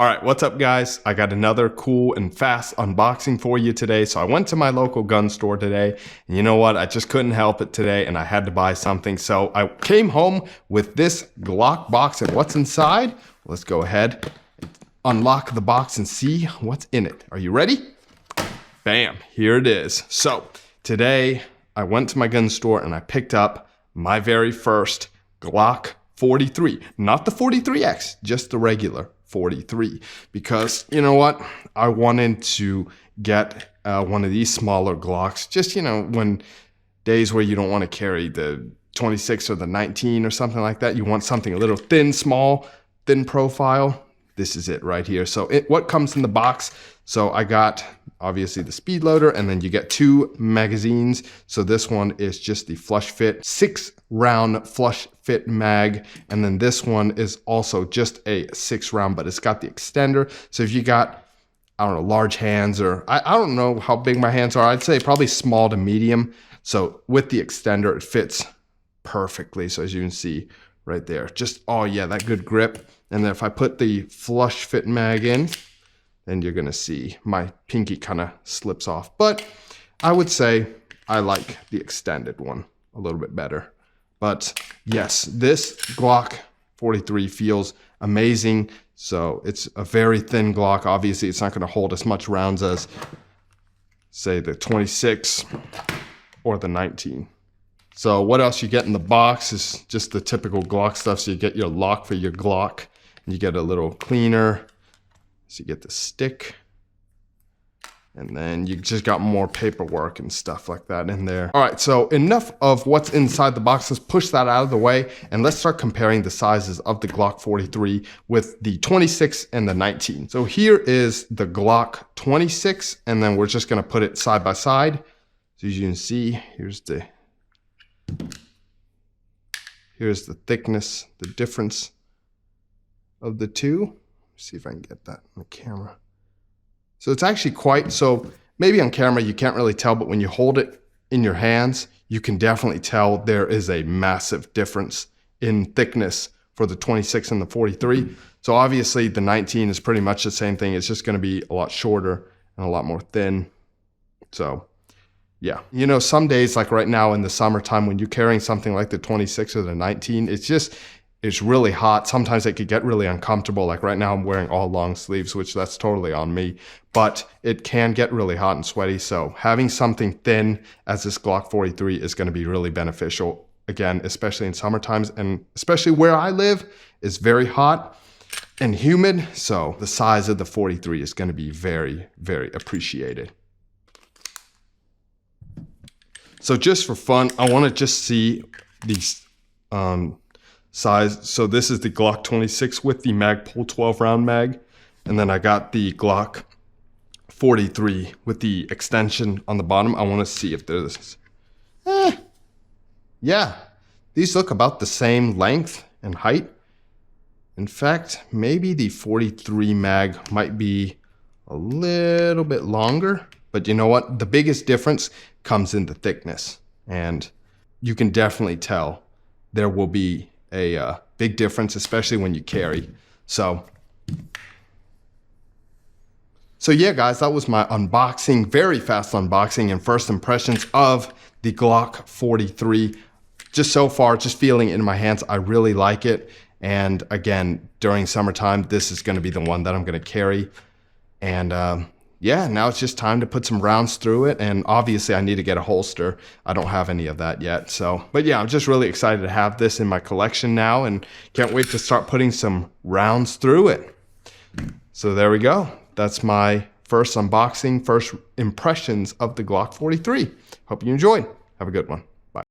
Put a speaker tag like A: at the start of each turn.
A: All right, what's up guys? I got another cool and fast unboxing for you today. So I went to my local gun store today, and you know what? I just couldn't help it today and I had to buy something. So I came home with this Glock box, and what's inside? Let's go ahead and unlock the box and see what's in it. Are you ready? Bam, here it is. So today I went to my gun store and I picked up my very first Glock 43, not the 43X, just the regular 43, because you know what, I wanted to get one of these smaller Glocks, just when days where you don't want to carry the 26 or the 19 or something like that, you want something a little thin, small, thin profile. This is it right here. So what comes in the box? So I got obviously the speed loader, and then you get 2 magazines. So this one is just the flush fit 6-round flush fit mag, and then this one is also just a 6-round, but it's got the extender. So if you got, I don't know, large hands, or I don't know how big my hands are, I'd say probably small to medium. So with the extender, it fits perfectly. So as you can see right there, just, oh yeah, that good grip. And then if I put the flush fit mag in, then you're gonna see my pinky kind of slips off. But I would say I like the extended one a little bit better. But yes, this Glock 43 feels amazing. So it's a very thin Glock. Obviously, it's not gonna hold as much rounds as, say, the 26 or the 19. So what else you get in the box is just the typical Glock stuff. So you get your lock for your Glock, and you get a little cleaner. So you get the stick, and then you just got more paperwork and stuff like that in there. All right, so enough of what's inside the box. Let's push that out of the way, and let's start comparing the sizes of the Glock 43 with the 26 and the 19. So here is the Glock 26, and then we're just gonna put it side by side. So as you can see, here's the thickness, the difference of the two. See if I can get that on the camera. So it's actually quite, so maybe on camera you can't really tell, but when you hold it in your hands, you can definitely tell there is a massive difference in thickness for the 26 and the 43. So obviously the 19 is pretty much the same thing. It's just gonna be a lot shorter and a lot more thin. So yeah, some days like right now in the summertime when you're carrying something like the 26 or the 19, it's really hot. Sometimes it could get really uncomfortable. Like right now I'm wearing all long sleeves, which that's totally on me, but it can get really hot and sweaty. So having something thin as this Glock 43 is going to be really beneficial. Again, especially in summer times, and especially where I live is very hot and humid. So the size of the 43 is going to be very, very appreciated. So just for fun, I want to just see these, size. So this is the Glock 26 with the Magpul 12-round mag, and then I got the Glock 43 with the extension on the bottom. I want to see if there's, yeah, these look about the same length and height. In fact, maybe the 43 mag might be a little bit longer, but you know what? The biggest difference comes in the thickness, and you can definitely tell there will be a big difference, especially when you carry. So yeah, guys, that was my unboxing, very fast unboxing and first impressions of the Glock 43. Just so far, just feeling it in my hands, I really like it. And again, during summertime, this is gonna be the one that I'm gonna carry. And yeah, now it's just time to put some rounds through it. And obviously I need to get a holster. I don't have any of that yet. So, but yeah, I'm just really excited to have this in my collection now, and can't wait to start putting some rounds through it. So there we go. That's my first unboxing, first impressions of the Glock 43. Hope you enjoyed. Have a good one.